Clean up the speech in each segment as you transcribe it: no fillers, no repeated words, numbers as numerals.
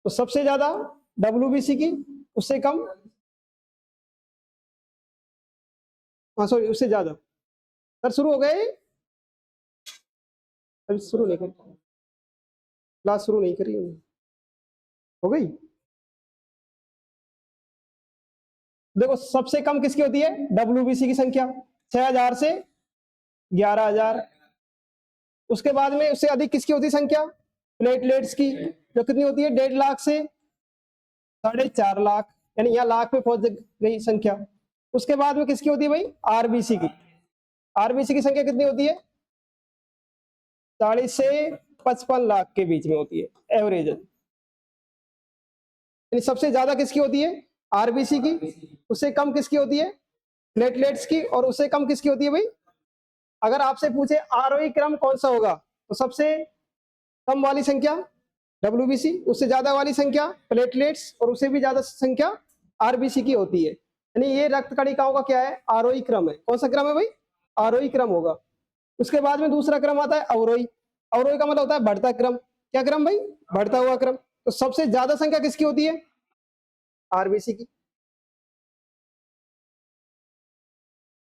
तो सबसे ज्यादा डब्ल्यूबीसी की, उससे कम, हाँ सॉरी उससे ज्यादा। सर शुरू हो गए? अभी शुरू नहीं करी, क्लास शुरू नहीं करी, हो गई? देखो सबसे कम किसकी होती है? डब्ल्यूबीसी की संख्या 6000 से 11000। उसके बाद में उससे अधिक किसकी होती है संख्या? प्लेटलेट्स की, जो कितनी होती है? 1.5 लाख से 4.5 लाख, यानी यहाँ लाख में पहुंच गई संख्या। उसके बाद में किसकी होती है भाई? आरबीसी की। आरबीसी की संख्या कितनी होती है? 40 से 55 लाख के बीच में होती है एवरेज। यानी सबसे ज्यादा किसकी होती है? आरबीसी की। उससे कम किसकी होती है? प्लेटलेट्स की। और उससे कम किसकी होती है भाई? अगर आपसे पूछे आरोही क्रम कौन सा होगा, तो सबसे कम वाली संख्या डब्ल्यूबीसी, उससे ज्यादा वाली संख्या प्लेटलेट्स, और उससे भी ज्यादा संख्या आरबीसी की होती है। यानी ये रक्त कणिकाओं का क्या है? आरोही क्रम है। कौन सा क्रम है भाई? आरोही क्रम होगा। उसके बाद में दूसरा क्रम आता है अवरोही। अवरोही का मतलब होता है बढ़ता क्रम। क्या क्रम भाई? बढ़ता हुआ क्रम। तो सबसे ज्यादा संख्या किसकी होती है? आरबीसी की।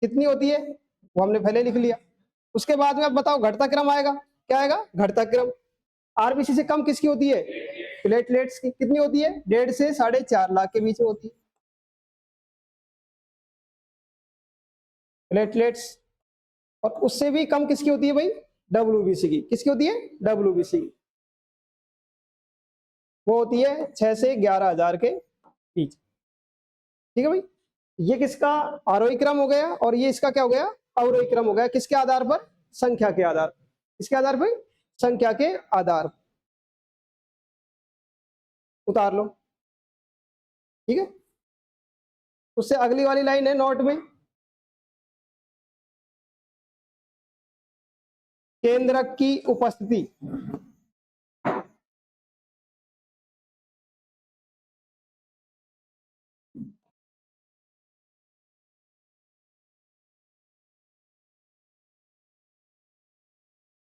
कितनी होती है वो हमने पहले लिख लिया। उसके बाद में अब बताओ घटता क्रम आएगा। क्या आएगा? घटता क्रम। आरबीसी से कम किसकी होती है? प्लेटलेट्स की। कितनी होती है? 1.5 से 4.5 लाख के बीच में होती है प्लेटलेट्स। और उससे भी कम किसकी होती है भाई? डब्ल्यूबीसी की। किसकी होती है? डब्ल्यूबीसी की। वो होती है 6 से 11,000 के बीच। ठीक है भाई। ये किसका आरोही क्रम हो गया, और ये इसका क्या हो गया? अवरोही क्रम हो गया। किसके आधार पर? संख्या के आधार। किसके आधार पर? संख्या के आधार। उतार लो। ठीक है। उससे अगली वाली लाइन है नोट में, केंद्रक की उपस्थिति।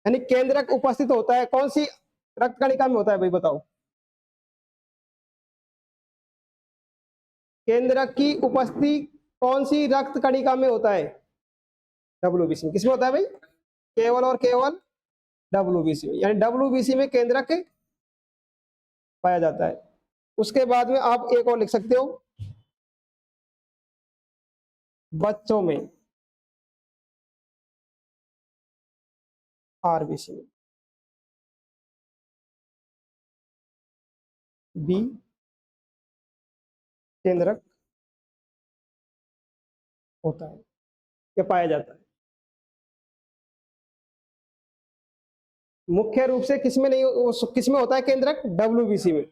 यानी केंद्रक उपस्थित होता है कौन सी रक्त कणिका में होता है भाई? बताओ। केंद्रक की उपस्थिति कौन सी रक्त कणिका में होता है? डब्ल्यूबीसी में। किसमें होता है भाई? केवल और केवल डब्ल्यूबीसी में। यानी डब्ल्यूबीसी में केंद्रक पाया जाता है। उसके बाद में आप एक और लिख सकते हो, बच्चों में आरबीसी में बी केंद्रक होता है, या पाया जाता है। मुख्य रूप से किसमें नहीं, किसमें होता है केंद्रक? डब्ल्यूबीसी में।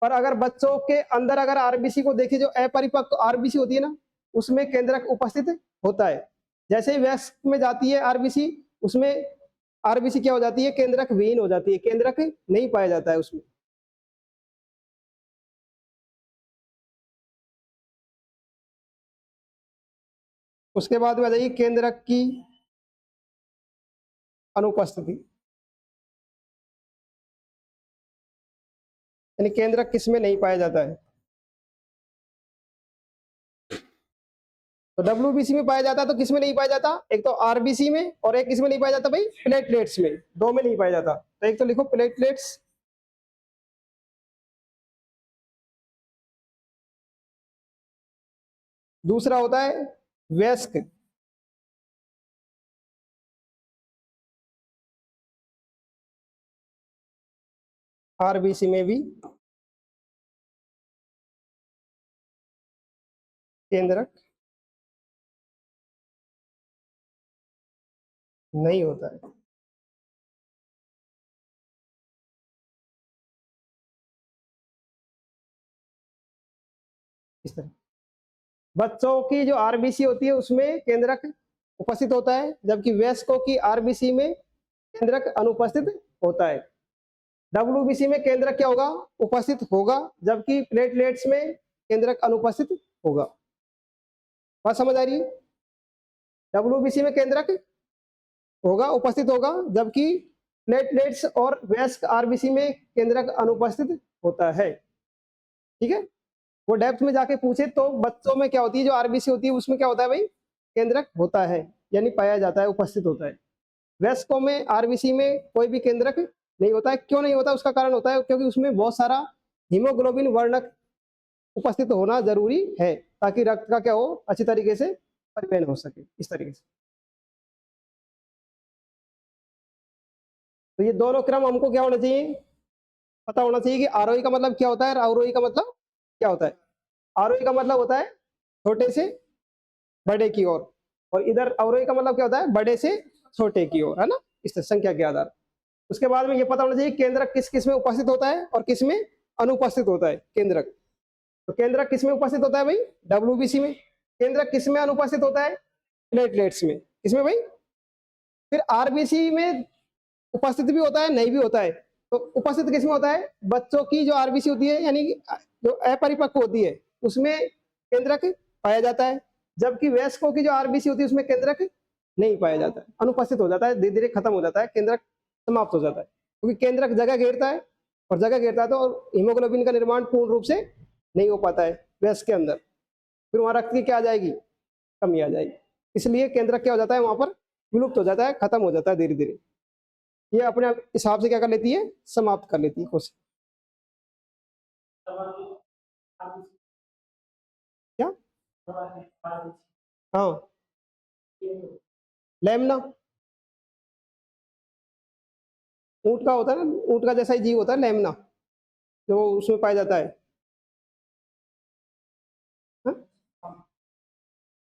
पर अगर बच्चों के अंदर अगर आरबीसी को देखिए, जो अपरिपक्व आरबीसी होती है ना, उसमें केंद्रक उपस्थित होता है। जैसे ही वयस्क में जाती है आरबीसी, उसमें आरबीसी क्या हो जाती है? केंद्रक विहीन हो जाती है, केंद्रक नहीं पाया जाता है उसमें। उसके बाद में आ जाइए केंद्रक की अनुपस्थिति। यानी केंद्रक किसमें नहीं पाया जाता है? तो डब्ल्यूबीसी में पाया जाता है। तो किसमें नहीं पाया जाता? एक तो आरबीसी में, और एक किसमें नहीं पाया जाता भाई? प्लेटलेट्स में। दो में नहीं पाया जाता। तो एक तो लिखो प्लेटलेट्स, दूसरा होता है वयस्क। आरबीसी में भी केंद्रक नहीं होता है। इस तरह बच्चों की जो आरबीसी होती है उसमें केंद्रक उपस्थित होता है, जबकि वयस्कों की आरबीसी में केंद्रक अनुपस्थित होता है। डब्ल्यूबीसी में केंद्रक क्या होगा? उपस्थित होगा, जबकि प्लेटलेट्स में केंद्रक अनुपस्थित होगा। बात समझ आ रही है? डब्ल्यूबीसी में केंद्रक होगा, उपस्थित होगा, जबकि प्लेटलेट्स और वयस्क आरबीसी में केंद्रक अनुपस्थित होता है। ठीक है, वो डेप्थ में जाके पूछे तो बच्चों में क्या होती है, जो आरबीसी होती है उसमें क्या होता है भाई, केंद्रक होता है, यानी पाया जाता है, उपस्थित होता है। वयस्कों में आरबीसी में कोई भी केंद्रक नहीं होता है। क्यों नहीं होता, उसका कारण होता है क्योंकि उसमें बहुत सारा हीमोग्लोबिन वर्णक उपस्थित होना जरूरी है, ताकि रक्त का क्या हो, अच्छी तरीके से परिवहन हो सके, इस तरीके से। तो ये दोनों क्रम हमको क्या होना चाहिए, पता होना चाहिए कि आरोही का मतलब क्या होता है और अवरोही का मतलब क्या होता है। आरोही का मतलब होता है छोटे से बड़े की ओर, और इधर अवरोही का मतलब क्या होता है, बड़े से छोटे की ओर, है ना, इस संख्या के आधार। उसके बाद में ये पता होना चाहिए केंद्रक किस किस में उपस्थित होता है और किस में अनुपस्थित होता है केंद्रक। तो केंद्रक किस में उपस्थित होता है भाई, डब्ल्यूबीसी में। केंद्रक किस में अनुपस्थित होता है, प्लेटलेट्स में। किसमें भाई, फिर आरबीसी में उपस्थित भी होता है, नहीं भी होता है। तो उपस्थित किसमें होता है, बच्चों की जो आरबीसी होती है, यानी जो अपरिपक्व होती है, उसमें केंद्रक पाया जाता है। जबकि वयस्कों की जो आरबीसी होती है उसमें केंद्रक नहीं पाया जाता है, अनुपस्थित हो जाता है, धीरे धीरे खत्म हो जाता है, केंद्रक समाप्त हो जाता है। क्योंकि केंद्रक जगह घेरता है, और जगह घेरता है तो हीमोग्लोबिन का निर्माण पूर्ण रूप से नहीं हो पाता है वयस्क के अंदर, फिर वहां रक्त की क्या आ जाएगी, कमी आ जाएगी। इसलिए केंद्रक क्या हो जाता है, वहां पर विलुप्त हो जाता है, खत्म हो जाता है धीरे धीरे। ये अपने हिसाब से क्या कर लेती है, समाप्त कर लेती है कोशिश। क्या, हाँ, लेमना ऊंट का होता है ना, ऊंट का जैसा ही जीव होता है लेमना, जो उसमें पाया जाता है। हाँ?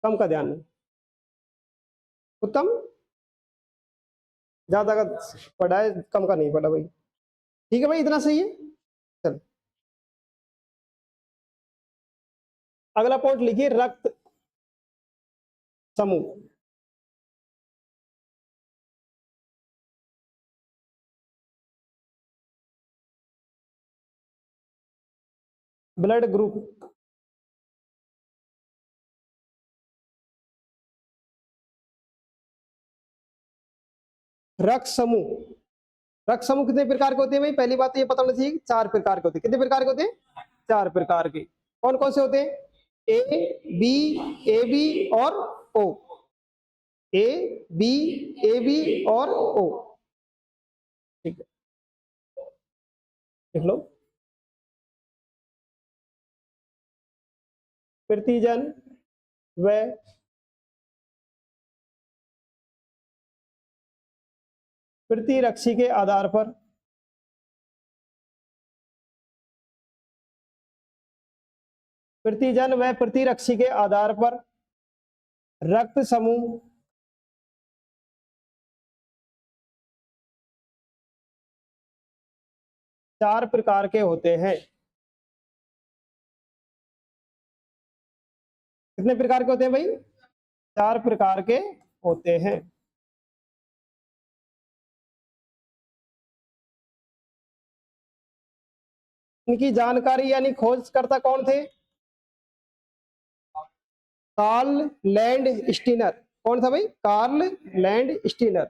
कम का ध्यान नहीं, उत्तम ज्यादा का पढ़ा है, कम का नहीं पढ़ा भाई। ठीक है भाई, इतना सही है। चल अगला पॉइंट लिखिए, रक्त समूह। Blood group. रक्त समूह, रक्त समूह कितने प्रकार के होते हैं भाई, पहली बात तो ये पता होना चाहिए, 4 प्रकार के होते हैं। कितने प्रकार के होते हैं, 4 प्रकार के। कौन कौन से होते हैं, ए बी और ओ। ए बी और ओ। ठीक है, लिख लो। प्रतिजन व प्रतिरक्षी के आधार पर प्रतिजन व प्रतिरक्षी के आधार पर रक्त समूह चार प्रकार के होते हैं। कितने प्रकार के होते हैं भाई, 4 प्रकार के होते हैं। इनकी जानकारी यानी खोजकर्ता कौन थे, कार्ल लैंड स्टीनर। कौन था भाई, Karl Landsteiner.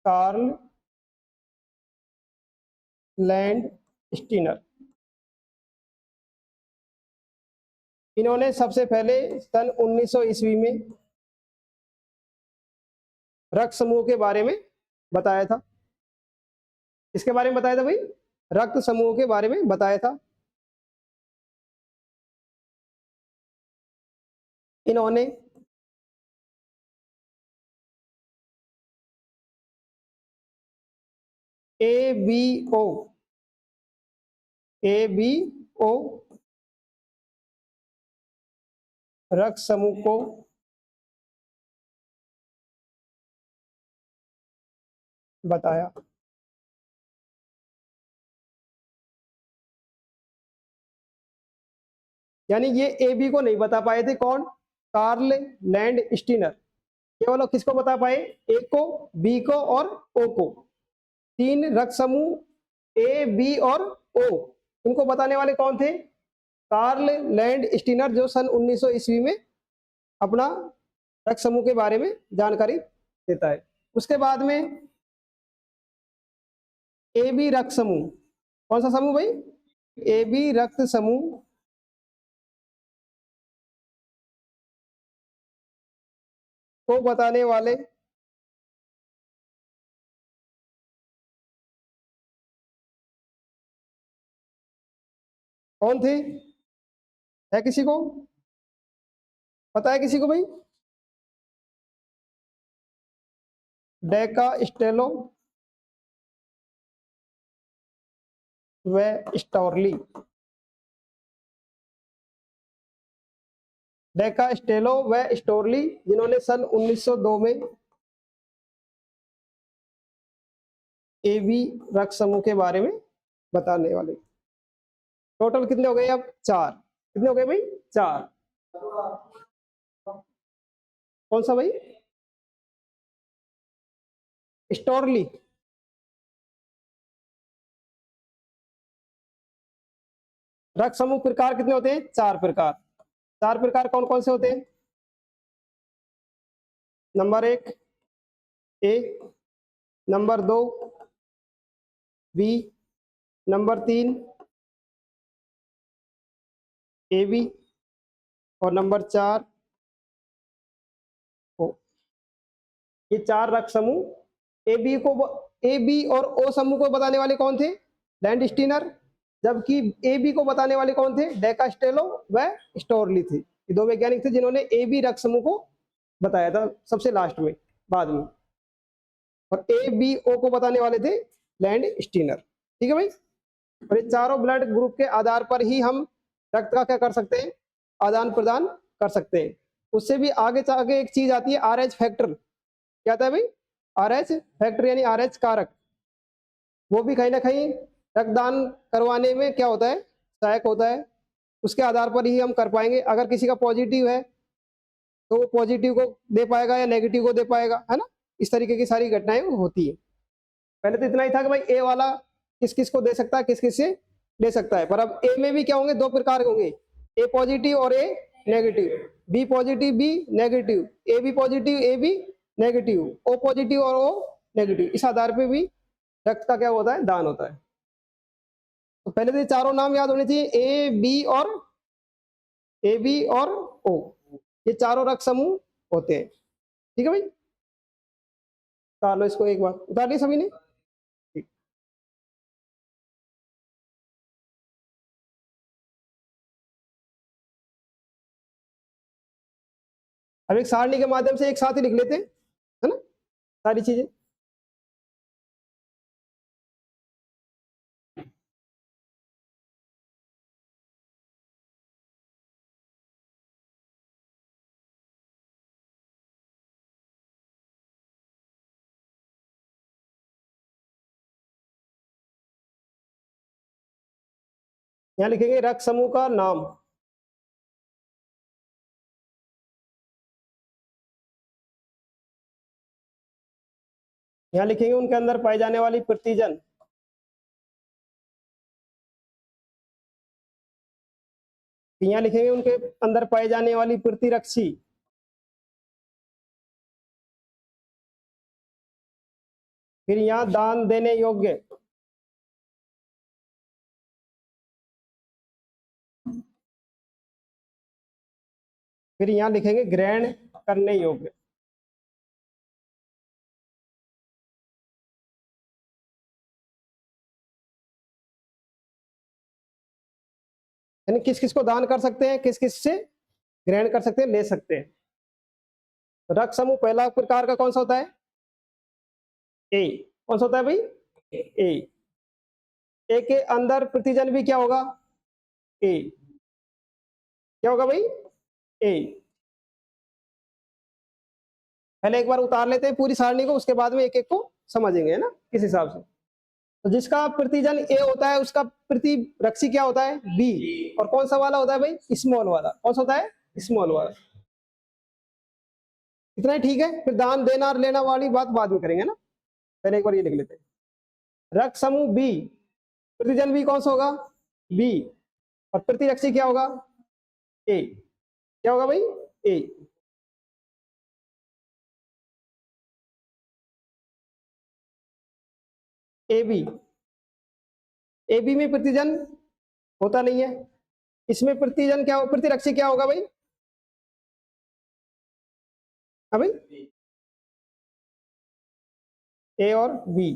Karl Landsteiner. इन्होंने सबसे पहले सन 1900 ईस्वी में रक्त समूह के बारे में बताया था। इसके बारे में बताया था भाई, रक्त समूह के बारे में बताया था। इन्होंने ए बी ओ रक्त समूह को बताया। यानी ये ए बी को नहीं बता पाए थे, कौन, कार्ल लैंड स्टीनर। केवल वो किसको बता पाए, ए को, बी को और ओ को। 3 रक्त समूह ए बी और ओ, इनको बताने वाले कौन थे, कार्ल लैंड स्टीनर, जो सन 1900 ईस्वी में अपना रक्त समूह के बारे में जानकारी देता है। उसके बाद में ए बी रक्त समूह, कौन सा समूह भाई? ए बी रक्त समूह को बताने वाले कौन थे? है किसी को पता है किसी को भाई? डेका स्टेलो व स्टोरली। डेका स्टेलो व स्टोरली, जिन्होंने सन 1902 में ए बी रक्त समूह के बारे में बताने वाले। टोटल कितने हो गए अब? चार। कितने हो गए भाई? चार। कौन सा भाई? स्टोरली। रक्त समूह प्रकार कितने होते हैं? चार प्रकार। चार प्रकार कौन कौन से होते हैं? नंबर एक ए, नंबर दो बी, नंबर तीन ए बी, और नंबर चार ओ। ये चार रक्त समूह ए बी और ओ समूह को बताने वाले कौन थे? Land Steiner. जबकि ए बी को बताने वाले कौन थे? डेकास्टेलो व स्टोरली थे। ये दो वैज्ञानिक थे जिन्होंने ए बी रक्त समूह को बताया था सबसे लास्ट में, बाद में। और ए बी ओ को बताने वाले थे लैंड स्टीनर। ठीक है भाई। और ये चारों ब्लड ग्रुप के आधार पर ही हम रक्त का क्या कर सकते हैं? आदान प्रदान कर सकते हैं। उससे भी आगे एक चीज आती है, आर एच फैक्टर। क्या आता है भाई? आर एच फैक्टर यानी आर एच कारक। वो भी कहीं ना कहीं रक्तदान करवाने में क्या होता है? सहायक होता है। उसके आधार पर ही हम कर पाएंगे। अगर किसी का पॉजिटिव है तो वो पॉजिटिव को दे पाएगा या नेगेटिव को दे पाएगा, है ना? इस तरीके की सारी घटनाएं होती है। पहले तो इतना ही था कि भाई ए वाला किस किस को दे सकता है, किस किस से ले सकता है। पर अब ए में भी क्या होंगे? दो प्रकार होंगे, ए पॉजिटिव और A negative, B positive B negative, A B positive A B negative, O positive और ओ नेगेटिव। इस आधार पे भी रक्त का क्या होता है? दान होता है। तो पहले तो ये चारों नाम याद होने चाहिए, ए बी और ओ। ये चारों रक्त समूह होते हैं। ठीक है भाई। उतार लो इसको एक बार। उतार लिया सभी ने? ठीक। अब एक सारणी के माध्यम से एक साथ ही लिख लेते हैं, है ना, सारी चीजें। यहाँ लिखेंगे रक्त समूह का नाम। यहाँ लिखेंगे उनके अंदर पाई जाने वाली प्रतिजन। यहाँ लिखेंगे उनके अंदर पाई जाने वाली प्रतिरक्षी। फिर यहाँ दान देने योग्य। फिर यहाँ लिखेंगे ग्रहण करने योग्य। यानी किस किस को दान कर सकते हैं, किस किस से ग्रहण कर सकते हैं, ले सकते हैं। रक्त समूह पहला प्रकार का कौन सा होता है? ए। कौन सा होता है भाई? ए। ए के अंदर प्रतिजन भी क्या होगा? ए। क्या होगा भाई? ए। पहले एक बार उतार लेते हैं पूरी सारणी को, उसके बाद में एक एक को समझेंगे, है ना, किस हिसाब से। तो जिसका प्रतिजन ए होता है उसका प्रतिरक्षी क्या होता है? बी। और कौन सा वाला होता है भाई? स्मॉल वाला। कौन सा होता है? स्मॉल वाला। इतना ही ठीक है। फिर दान देना और लेना वाली बात बाद में करेंगे ना। पहले एक बार ये लिख लेते हैं। रक्त समूह बी, प्रतिजन बी कौन सा होगा? बी। और प्रतिरक्षी क्या होगा? ए। क्या होगा भाई? ए। A B. ए बी में प्रतिजन होता नहीं है, इसमें प्रतिजन क्या प्रतिरक्षी क्या होगा भाई? हाँ भाई, ए और बी,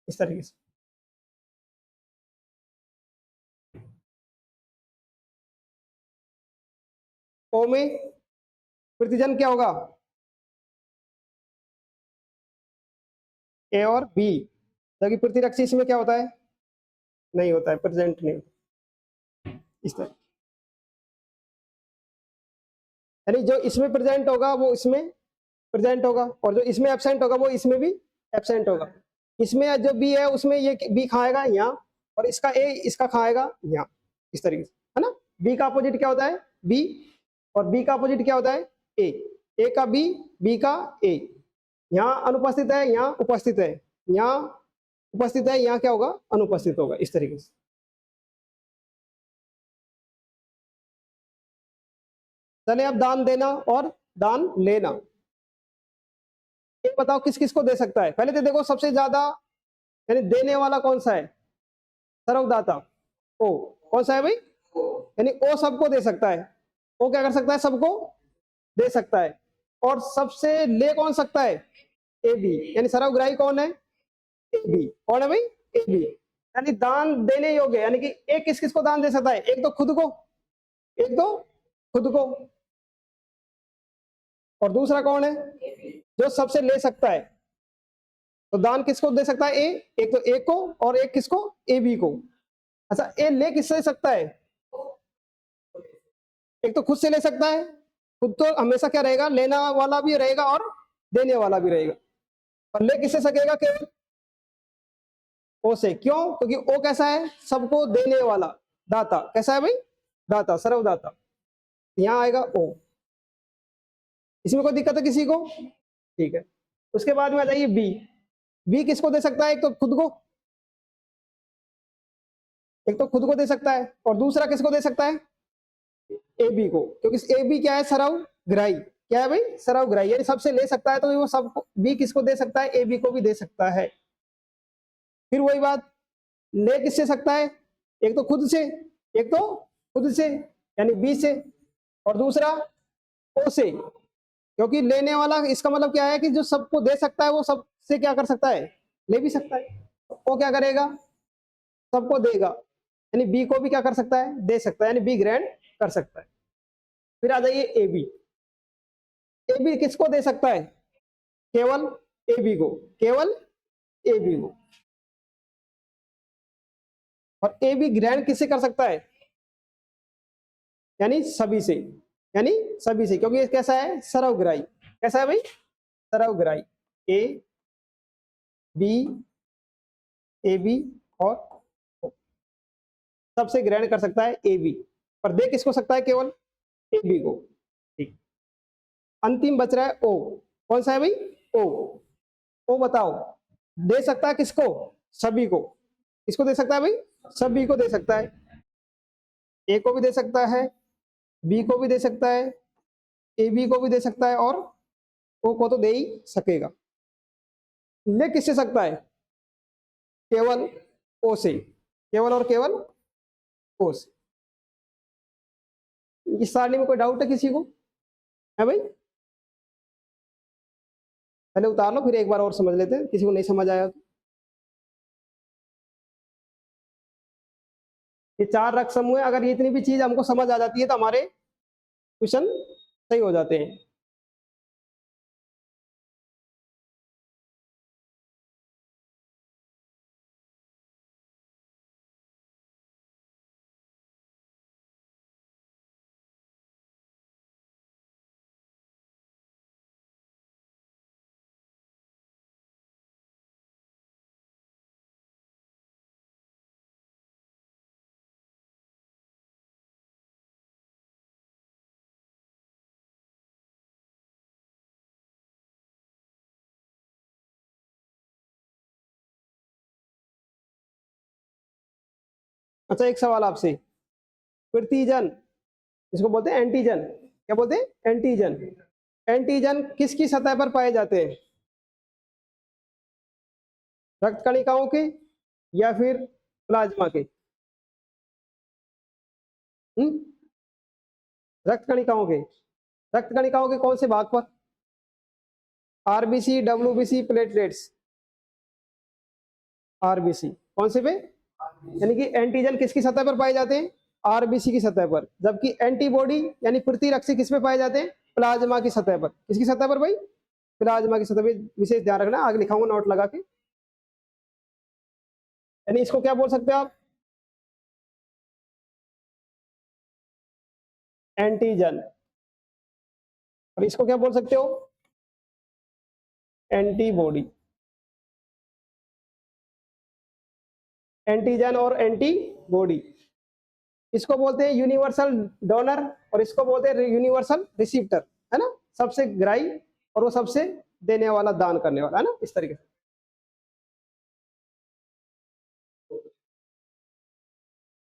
इस तरीके से। ओ में प्रतिजन क्या होगा? ए और बी, जबकि प्रतिरक्षी इसमें क्या होता है? नहीं होता है, प्रेजेंट नहीं होता, इस तरह। यानी जो इसमें प्रेजेंट होगा वो इसमें प्रेजेंट होगा, और जो इसमें एब्सेंट होगा वो इसमें भी एब्सेंट होगा। इसमें जो बी है उसमें ये बी खाएगा यहाँ, और इसका ए इसका खाएगा यहाँ, इस तरीके से, है ना। बी का अपोजिट क्या होता है? बी, और बी का अपोजिट क्या होता है? ए का बी का ए। यहाँ अनुपस्थित है, यहाँ उपस्थित है, यहाँ उपस्थित है, यहाँ क्या होगा? अनुपस्थित होगा, इस तरीके से। चले अब दान देना और दान लेना। ये बताओ किस किस को दे सकता है? पहले तो देखो सबसे ज्यादा यानी देने वाला कौन सा है? सर्वदाता ओ। कौन सा है भाई? यानी ओ सबको दे सकता है। ओ क्या कर सकता है? सबको दे सकता है। और सबसे ले कौन सकता है? A B. यानी सर्वग्राही कौन है? A B. कौन है भाई? A B. यानी दान देने योग्य, यानी कि एक किस किस को दान दे सकता है? एक तो खुद को, एक तो खुद को, और दूसरा कौन है? जो सबसे ले सकता है। तो दान किसको दे सकता है? ए, एक तो ए को, और एक किसको? ए बी को। अच्छा, ए ले किससे सकता है? एक तो खुद से ले सकता है, खुद तो हमेशा क्या रहेगा? लेना वाला भी रहेगा और देने वाला भी रहेगा। और ले किससे सकेगा? केवल ओ से। क्यों? क्योंकि ओ कैसा है? सबको देने वाला, दाता। कैसा है भाई? दाता, सर्वदाता। यहां आएगा ओ। इसमें कोई दिक्कत है किसी को? ठीक है। उसके बाद में आ जाइए बी। बी किसको दे सकता है? एक तो खुद को, एक तो खुद को दे सकता है, और दूसरा किसको दे सकता है? ए बी को। क्योंकि ए बी क्या है? सर्वग्राही। क्या है भाई? सर्वग्राही, यानी सबसे ले सकता है, तो वो सब बी किसको दे सकता है? ए बी को भी दे सकता है। फिर वही बात, ले किससे सकता है? एक तो खुद से, एक तो खुद से यानी बी से, और दूसरा ओ से। क्योंकि लेने वाला, इसका मतलब क्या है कि जो सबको दे सकता है वो सबसे क्या कर सकता है? ले भी सकता है। वो क्या करेगा? सबको देगा, यानी बी को भी क्या कर सकता है? दे सकता है, यानी बी ग्रैंड कर सकता है। फिर आ जाइए ए बी। ए बी किसको दे सकता है? केवल ए बी को, केवल ए बी को। और ए बी ग्रहण किससे कर सकता है? यानी सभी से, यानी सभी से, क्योंकि ये कैसा है? सर्वग्राही। कैसा है भाई? सर्वग्राही। ए बी, ए बी और O। सबसे ग्रहण कर सकता है ए बी, पर दे किसको सकता है? केवल ए बी को। ठीक। अंतिम बच रहा है ओ। कौन सा है भाई? ओ। ओ बताओ, दे सकता है किसको? सभी को। किसको दे सकता है भाई? सभी को दे सकता है। ए को भी दे सकता है, बी को भी दे सकता है, ए बी को भी दे सकता है, और ओ को तो दे ही सकेगा। ले किससे सकता है? केवल ओ से, केवल और केवल ओ से। इस सारणी में कोई डाउट है किसी को? है भाई? पहले उतार लो, फिर एक बार और समझ लेते हैं, किसी को नहीं समझ आया तो। ये चार रक्त समूह है, अगर ये इतनी भी चीज हमको समझ आ जाती है तो हमारे क्वेश्चन सही हो जाते हैं। अच्छा, एक सवाल आपसे। प्रतिजन, इसको बोलते हैं एंटीजन। क्या बोलते हैं? एंटीजन। एंटीजन किसकी सतह पर पाए जाते हैं? रक्त कणिकाओं के, या फिर प्लाज्मा के? रक्त कणिकाओं के कौन से भाग पर? RBC, WBC, platelets. आरबीसी कौन से पे? यानी कि एंटीजन किसकी सतह पर पाए जाते हैं? आरबीसी की सतह पर। जबकि एंटीबॉडी यानी प्रतिरक्षी किस पे पाए जाते हैं? प्लाज्मा की सतह पर। किसकी सतह पर भाई? प्लाज्मा की सतह पर। विशेष ध्यान रखना, आगे लिखाऊंगा नोट लगा के। यानी इसको क्या बोल सकते हो आप? एंटीजन। और इसको क्या बोल सकते हो? एंटीबॉडी। एंटीजन और एंटीबॉडी, इसको बोलते हैं यूनिवर्सल डोनर और इसको बोलते हैं यूनिवर्सल रिसीप्टर, है ना? सबसे ग्राही और वो सबसे देने वाला, दान करने वाला, है ना? इस तरीके से।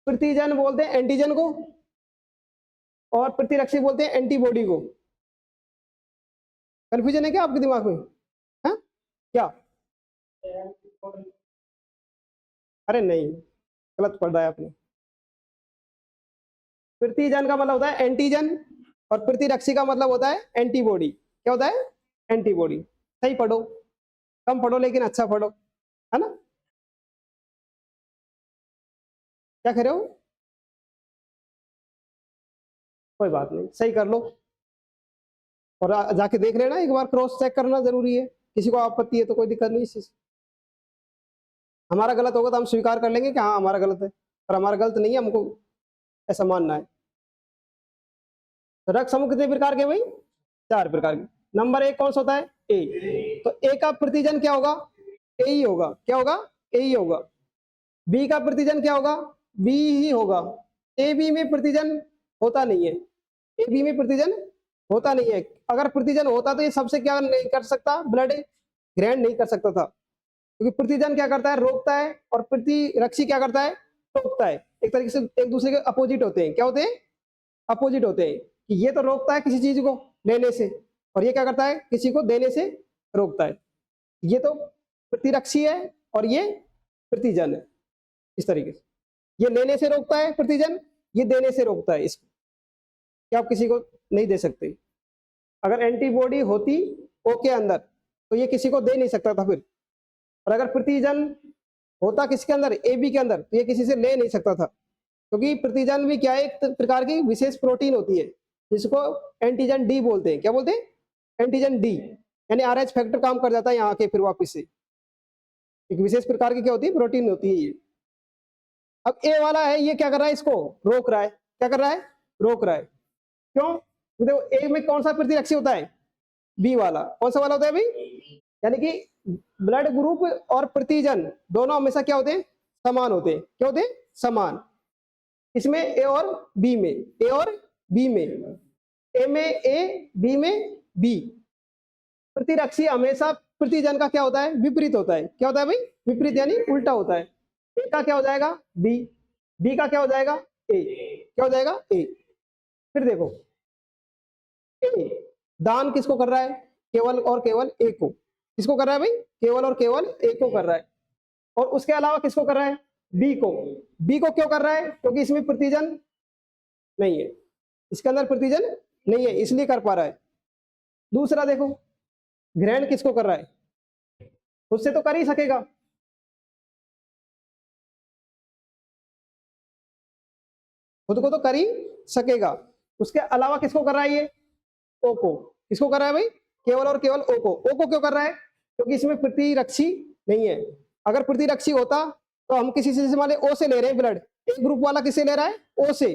प्रतिजन बोलते हैं एंटीजन को और प्रतिरक्षी बोलते हैं एंटीबॉडी को। कंफ्यूजन है क्या आपके दिमाग में? है क्या? अरे नहीं, गलत पढ़ रहा है आपने। प्रतिजन का मतलब होता है एंटीजन और प्रतिरक्षी का मतलब होता है एंटीबॉडी। क्या होता है? एंटीबॉडी। सही पढ़ो, कम पढ़ो लेकिन अच्छा पढ़ो, है ना? क्या कह रहे हो? कोई बात नहीं, सही कर लो और जाके देख लेना एक बार, क्रॉस चेक करना जरूरी है। किसी को आपत्ति है तो कोई दिक्कत नहीं इस चीज। हमारा गलत होगा तो हम स्वीकार कर लेंगे कि हाँ हमारा गलत है, पर हमारा गलत नहीं है, हमको ऐसा मानना है। तो रक्त समूह कितने प्रकार के भाई? 4 प्रकार के। नंबर 1 कौन सा होता है? ए। तो ए का प्रतिजन क्या होगा? ए ही होगा। क्या होगा? ए ही होगा। बी का प्रतिजन क्या होगा? बी ही होगा। ए बी में प्रतिजन होता नहीं है। ए बी में प्रतिजन होता नहीं है। अगर प्रतिजन होता तो ये सबसे क्या नहीं कर सकता? ब्लड ग्रहण नहीं कर सकता था, क्योंकि प्रतिजन क्या करता है? रोकता है, और प्रतिरक्षी क्या करता है? रोकता है। एक तरीके से एक दूसरे के अपोजिट होते हैं। क्या होते हैं? अपोजिट होते हैं कि ये तो रोकता है किसी चीज को लेने से, और ये क्या करता है? किसी को देने से रोकता है। ये तो प्रतिरक्षी है और ये प्रतिजन है। इस तरीके से ये लेने से रोकता है प्रतिजन, ये देने से रोकता है इसको, कि आप किसी को नहीं दे सकते। अगर एंटीबॉडी होती ओ के अंदर तो ये किसी को दे नहीं सकता था फिर, और अगर प्रतिजन होता किसके अंदर? ए बी के अंदर, तो ये किसी से ले नहीं सकता था, क्योंकि प्रतिजन भी क्या है? एक प्रकार की विशेष प्रोटीन होती है जिसको एंटीजन डी बोलते हैं। क्या बोलते हैं? Antigen D. यानी आरएच फैक्टर काम कर जाता है यहाँ के फिर वापिस से। एक विशेष प्रकार की क्या होती है? प्रोटीन होती है ये। अब ए वाला है, ये क्या कर रहा है? इसको रोक रहा है। क्या कर रहा है? रोक रहा है। क्यों? देखो ए में कौन सा प्रतिरक्षी होता है? बी वाला। कौन सा वाला होता है भाई? यानी कि ब्लड ग्रुप और प्रतिजन दोनों हमेशा क्या होते हैं? समान होते हैं। क्या होते हैं? समान। इसमें ए और बी में, ए और बी में, ए में ए, बी में बी। प्रतिरक्षी हमेशा प्रतिजन का क्या होता है? विपरीत होता है। क्या होता है भाई? विपरीत, यानी उल्टा होता है। ए का क्या हो जाएगा? बी। बी का क्या हो जाएगा? ए। क्या हो जाएगा? ए। फिर देखो, ए दान किसको कर रहा है? केवल और केवल ए को। किसको कर रहा है भाई? केवल और केवल ए को कर रहा है। और उसके अलावा किसको कर रहा है? बी को। बी को क्यों कर रहा है? क्योंकि इसमें प्रतिजन नहीं है, इसके अंदर प्रतिजन नहीं है, इसलिए कर पा रहा है। दूसरा देखो, ग्रहण किसको कर रहा है? खुद से तो कर ही सकेगा, खुद को तो कर ही सकेगा। उसके अलावा किसको कर रहा है ये? ओ को। किसको कर रहा है भाई? केवल और केवल ओ को। ओ को क्यों कर रहा है? क्योंकि इसमें प्रतिरक्षी नहीं है। अगर प्रतिरक्षी होता तो हम किसी से मान ओ से ले रहे हैं ब्लड, एक ग्रुप वाला किससे ले रहा है? ओ से।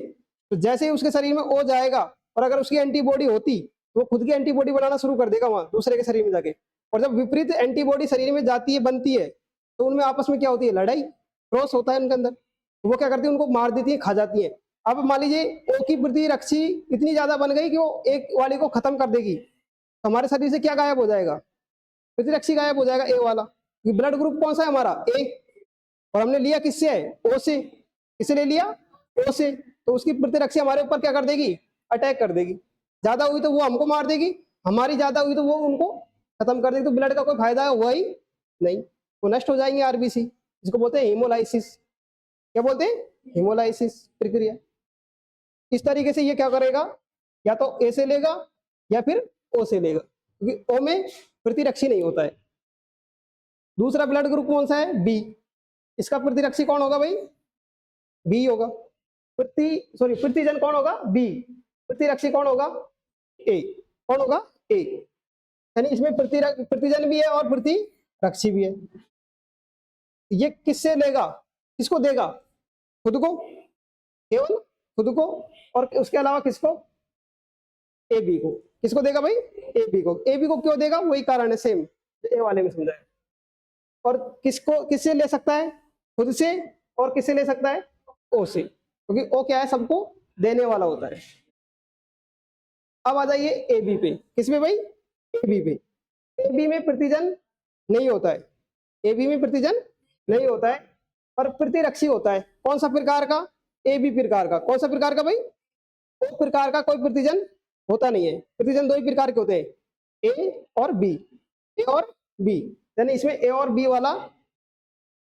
तो जैसे ही उसके शरीर में ओ जाएगा और अगर उसकी एंटीबॉडी होती तो वो खुद की एंटीबॉडी बनाना शुरू कर देगा वहां दूसरे के शरीर में जाके। और जब विपरीत एंटीबॉडी शरीर में जाती है, बनती है, तो उनमें आपस में क्या होती है? लड़ाई, क्रॉस होता है उनके अंदर। तो वो क्या करती है? उनको मार देती है, खा जाती है। अब मान लीजिए ओ की प्रतिरक्षी इतनी ज्यादा बन गई कि वो एक वाली को खत्म कर देगी, तो हमारे शरीर से क्या गायब हो जाएगा? प्रतिरक्षी गायब हो जाएगा, ए वाला। ब्लड ग्रुप कौन सा है हमारा? ए। और हमने लिया किससे है? ओ से। किसे ले लिया? ओ से। तो उसकी प्रतिरक्षी हमारे ऊपर क्या कर देगी? अटैक कर देगी। ज्यादा हुई तो वो हमको मार देगी, हमारी ज्यादा हुई तो वो उनको खत्म कर देगी। तो ब्लड का कोई फायदा हुआ ही नहीं, वो नष्ट हो जाएंगे आरबीसी। जिसको बोलते हैं हीमोलाइसिस। क्या बोलते हैं? हीमोलाइसिस प्रक्रिया। इस तरीके से ये क्या करेगा, या तो ए से लेगा या फिर ओ से लेगा, क्योंकि ओ में प्रतिरक्षी नहीं होता है। दूसरा ब्लड ग्रुप कौन सा है, बी, इसका प्रतिरक्षी कौन होगा भाई, बी होगा। प्रतिजन कौन होगा, बी, प्रतिरक्षी कौन होगा, ए, कौन होगा, ए। यानी इसमें प्रतिजन भी है और प्रतिरक्षी भी है। ये किससे लेगा, किसको देगा, खुद को, केवल खुद को, और उसके अलावा किसको, ए बी को। किसको देगा भाई, ए बी को। ए बी को क्यों देगा, वही कारण है सेम ए वाले में समझाया। और किसको, किससे ले सकता है, खुद से, और किससे ले सकता है, ओ से, क्योंकि ओ क्या है, सबको देने वाला होता है। अब आ जाइए ए बी पे, किस में भाई, ए बी पे। ए बी में प्रतिजन नहीं होता है, ए बी में प्रतिजन नहीं होता है, पर प्रतिरक्षी होता है। कौन सा प्रकार का, ए बी प्रकार का। कौन सा प्रकार का भाई, ओ प्रकार का कोई प्रतिजन होता नहीं है। प्रतिजन दो ही प्रकार के होते हैं, ए और बी, ए और बी। यानी इसमें ए और बी वाला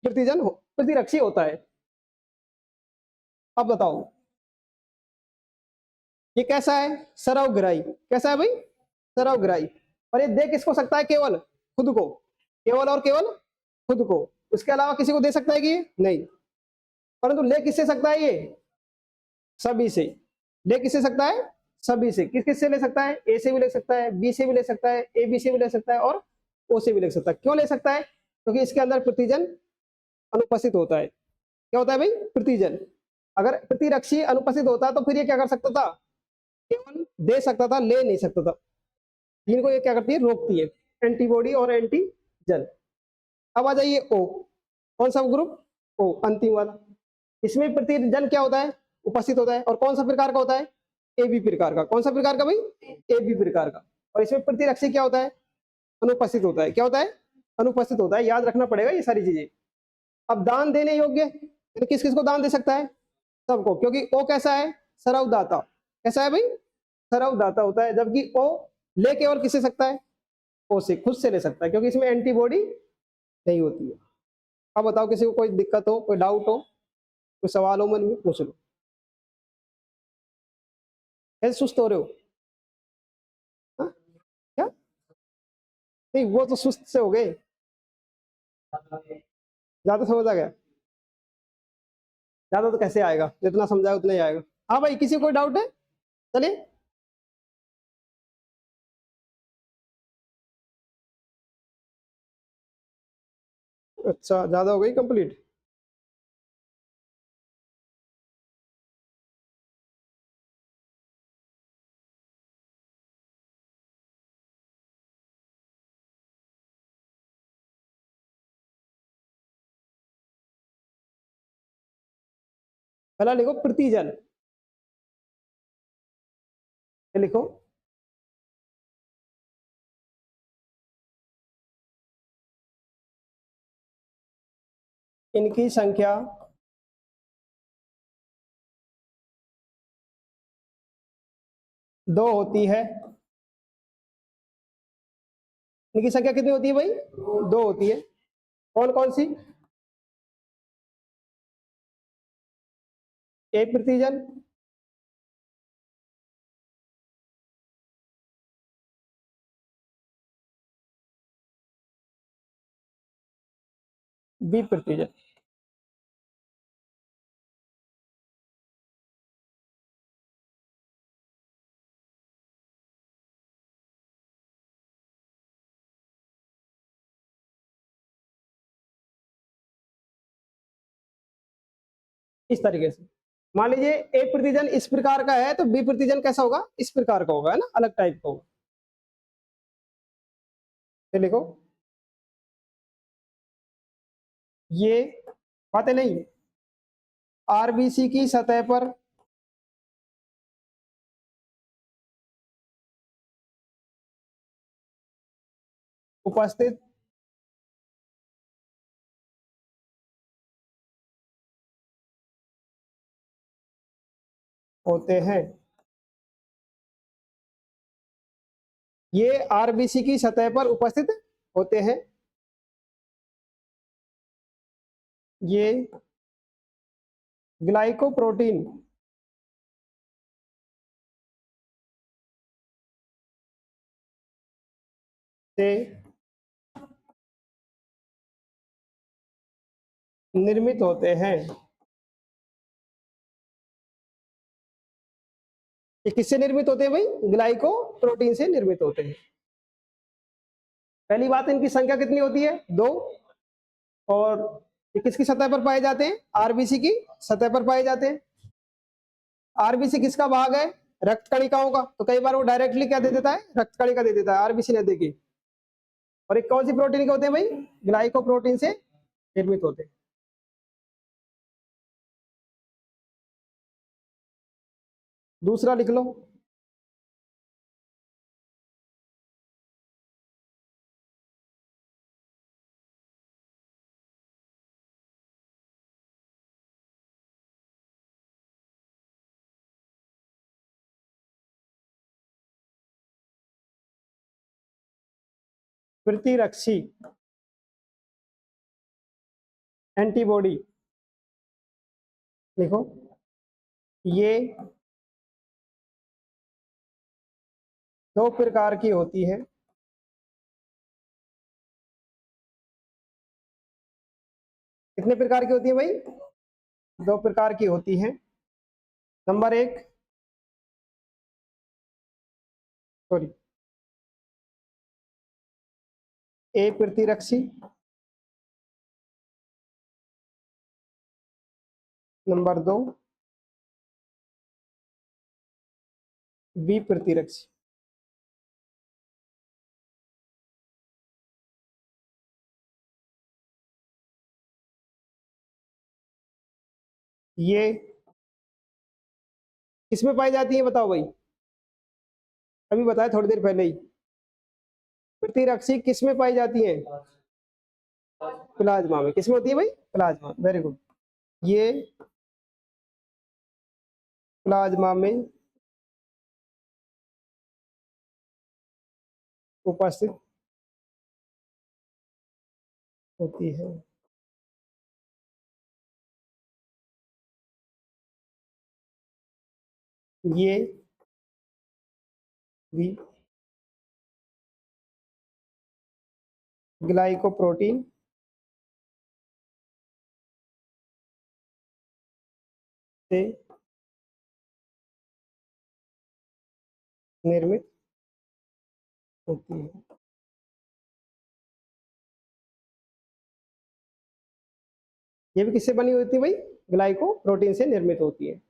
प्रतिजन प्रतिरक्षी होता है। अब बताओ ये कैसा है, सरवग्राही। कैसा है भाई, सरवग्राही। और ये दे किसको सकता है, केवल खुद को, केवल और केवल खुद को, उसके अलावा किसी को दे सकता है कि नहीं। परंतु ले किससे सकता है, ये सभी से। ले किससे सकता है, सभी से। किस किस से ले सकता है, ए से भी ले सकता है, बी से भी ले सकता है, ए बी से भी ले सकता है, और ओ से भी ले सकता है। क्यों ले सकता है, क्योंकि इसके अंदर प्रतिजन अनुपस्थित होता है। क्या होता है भाई, प्रतिजन। अगर प्रतिरक्षी अनुपस्थित होता तो फिर ये क्या कर सकता था, केवल दे सकता था, ले नहीं सकता था। इनको ये क्या करती है, रोकती है, एंटीबॉडी और एंटीजन। अब आ जाइए ओ, कौन सा ग्रुप, ओ, अंतिम वाला। इसमें प्रतिजन क्या होता है, उपस्थित होता है। और कौन सा प्रकार का होता है, ए बी प्रकार का। कौन सा प्रकार का भाई, ए बी प्रकार का। और इसमें प्रतिरक्षी क्या होता है, अनुपस्थित होता है। क्या होता है, अनुपस्थित होता है। याद रखना पड़ेगा ये सारी चीजें। अब दान देने योग्य, तो किस किस को दान दे सकता है, सबको, क्योंकि ओ कैसा है, सरवदाता। कैसा है भाई, सरवदाता होता है। जबकि ओ ले केवल किससे सकता है, ओ से, खुद से ले सकता है, क्योंकि इसमें एंटीबॉडी नहीं होती है। अब बताओ किसी को कोई दिक्कत हो, कोई डाउट हो, कोई सवाल हो मन में, पूछ लो। कैसे सुस्त हो रहे हो, हाँ? क्या, नहीं वो तो सुस्त से हो गए, ज्यादा समझ आ गया। ज्यादा तो कैसे आएगा, जितना समझाया उतना ही आएगा। हाँ भाई, किसी को कोई डाउट है, चलिए। अच्छा, ज्यादा हो गई कंप्लीट। पहला लिखो प्रतिजन, ये लिखो, इनकी संख्या दो होती है। इनकी संख्या कितनी होती है भाई, दो होती है। कौन कौन सी, ए प्रतिजन, बी प्रतिजन। इस तरीके से मान लीजिए ए प्रतिजन इस प्रकार का है, तो बी प्रतिजन कैसा होगा, इस प्रकार का होगा, है ना, अलग टाइप का होगा। ये लिखो, ये बातें नहीं, आरबीसी की सतह पर उपस्थित होते हैं। ये आरबीसी की सतह पर उपस्थित होते हैं। ये ग्लाइकोप्रोटीन से निर्मित होते हैं। ये किससे निर्मित होते हैं भाई? ग्लाइकोप्रोटीन से निर्मित होते हैं। पहली बात, इनकी संख्या कितनी होती है? 2। और ये किसकी सतह पर पाए जाते हैं? आरबीसी की सतह पर पाए जाते हैं। आरबीसी किसका भाग है? रक्त कणिकाओं का। तो कई बार वो डायरेक्टली क्या दे देता है? रक्त कणिका दे देता है, आरबीसी ने देखी। और एक कौन सी प्रोटीन के होते हैं भाई? ग्लाइकोप्रोटीन से निर्मित होते हैं। दूसरा लिख लो। प्रतिरक्षी एंटीबॉडी लिखो। ये 2 प्रकार की होती है। कितने प्रकार की होती है भाई? 2 प्रकार की होती है। नंबर 1, सॉरी, ए प्रतिरक्षी, नंबर 2 बी प्रतिरक्षी। ये किसमें पाई जाती है बताओ भाई? अभी बताया थोड़ी देर पहले ही। प्रतिरक्षी किसमें पाई जाती है? प्लाज्मा में। किसमें होती है भाई? प्लाज्मा। Very good. ये प्लाज्मा में उपस्थित होती है। ये भी ग्लाइकोप्रोटीन से निर्मित होती है। ये भी किससे बनी होती है भाई? ग्लाइकोप्रोटीन से निर्मित होती है।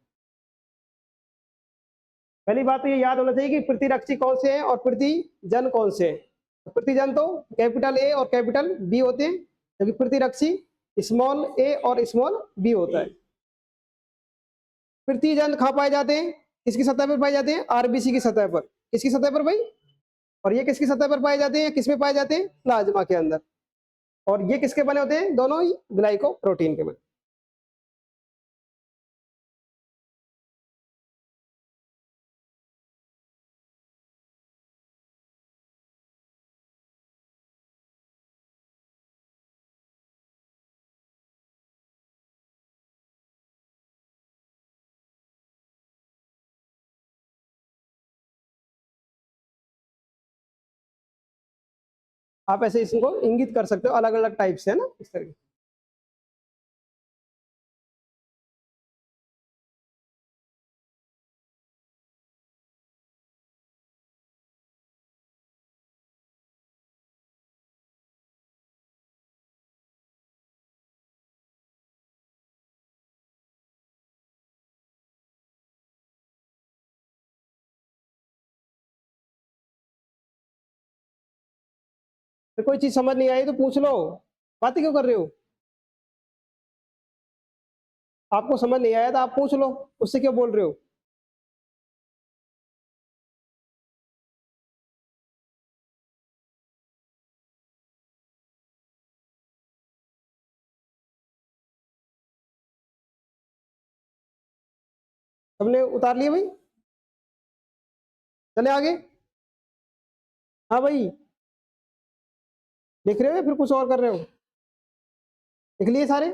पहली बात तो ये याद होना चाहिए कि प्रतिरक्षी कौन से हैं और प्रतिजन कौन से हैं। प्रतिजन तो कैपिटल ए और कैपिटल बी होते हैं, जबकि प्रतिरक्षी स्मॉल ए और स्मॉल बी होता है। प्रतिजन कहाँ पाए जाते हैं? किसकी सतह पर पाए जाते हैं? आरबीसी की सतह पर। किसकी सतह पर भाई? और ये किसकी सतह पर पाए जाते हैं? किसमें पाए जाते हैं? प्लाज्मा के अंदर। और ये किसके बने होते हैं? दोनों ही ग्लाइकोप्रोटीन के बने। आप ऐसे इसको इंगित कर सकते हो, अलग अलग टाइप से, है ना, इस तरह। तो कोई चीज समझ नहीं आई तो पूछ लो, बातें क्यों कर रहे हो? आपको समझ नहीं आया तो आप पूछ लो, उससे क्यों बोल रहे हो? सबने उतार लिया भाई? चले आगे। हाँ भाई, लिख रहे हो या फिर कुछ और कर रहे हो? लिख लिए सारे?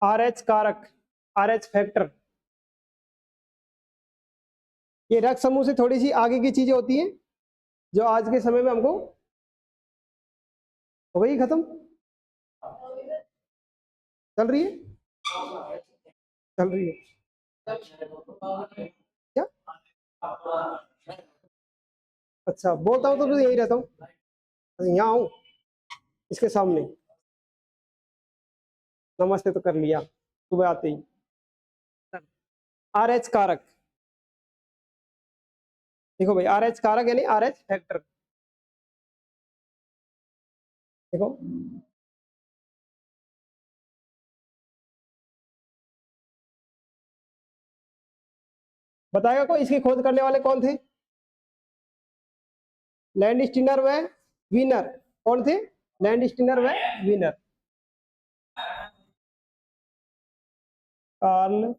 RH कारक, RH फैक्टर, ये रक्त समूह से थोड़ी सी आगे की चीजें होती हैं जो आज के समय में हमको हो गई खत्म, चल रही है, चल रही है क्या? अच्छा, बोलता हूँ तो यही रहता हूँ, यहाँ आऊँ इसके सामने, नमस्ते तो कर लिया सुबह आते ही। RH कारक, देखो भाई, RH कारक यानी RH फैक्टर, देखो बताएगा कोई इसकी खोज करने वाले कौन थे? लैंड स्टीनर व वीनर, कौन थे? लैंड स्टीनर व वीनर, कार्ल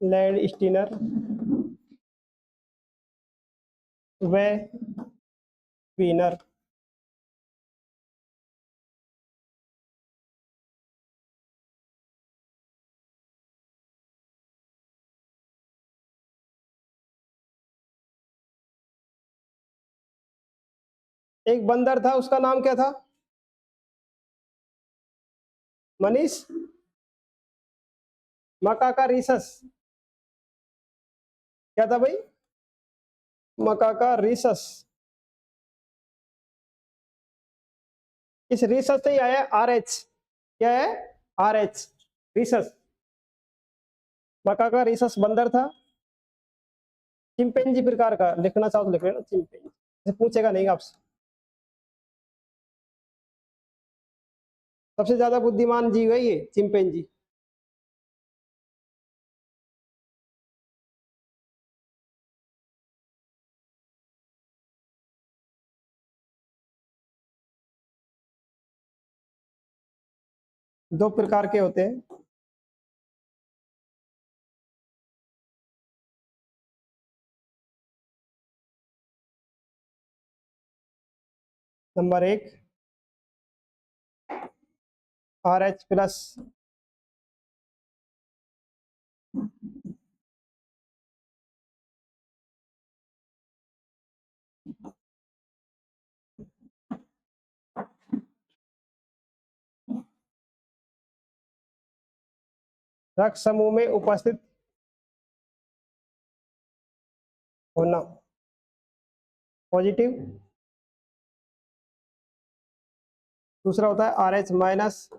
लैंड स्टीनर व वीनर। एक बंदर था, उसका नाम क्या था? मनीष, मकाका रीसस, क्या था भाई? मकाका रीसस। इस रीसस से ही आया RH, क्या है? RH, Rhesus. मकाका रीसस बंदर था, चिंपैंजी प्रकार का, लिखना चाहो तो लिख लेना चिंपैंजी, पूछेगा नहीं आपसे। सबसे ज्यादा बुद्धिमान जीव है ये चिंपैंजी। दो प्रकार के होते हैं, नंबर एक RH प्लस, रक्त समूह में उपस्थित होना, पॉजिटिव। दूसरा होता है RH माइनस,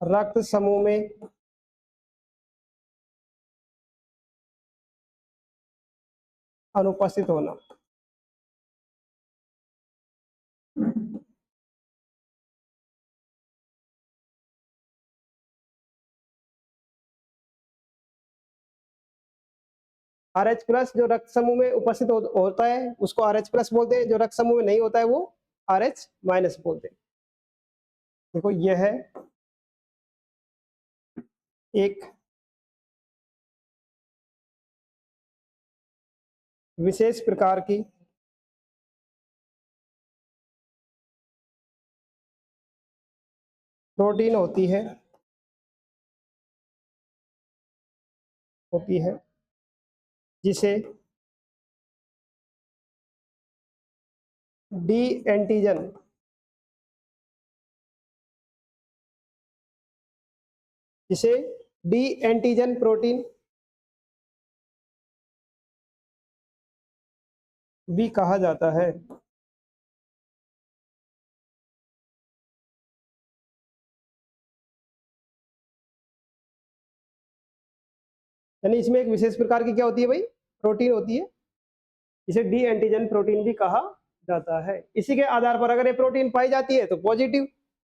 रक्त समूह में अनुपस्थित होना। RH प्लस जो रक्त समूह में उपस्थित होता है उसको RH प्लस बोलते हैं, जो रक्त समूह में नहीं होता है वो RH माइनस बोलते हैं। देखो यह है एक विशेष प्रकार की प्रोटीन होती है जिसे डी एंटीजन, जिसे डी एंटीजन प्रोटीन भी कहा जाता है। यानी इसमें एक विशेष प्रकार की क्या होती है भाई? प्रोटीन होती है, इसे डी एंटीजन प्रोटीन भी कहा जाता है। इसी के आधार पर अगर ये प्रोटीन पाई जाती है तो पॉजिटिव,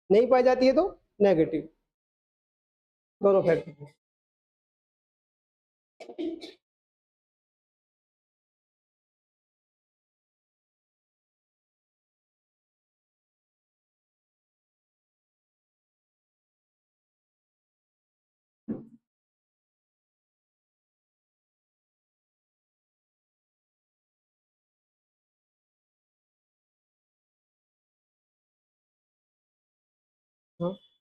नहीं पाई जाती है तो नेगेटिव, दोनों फैक्टर। हाँ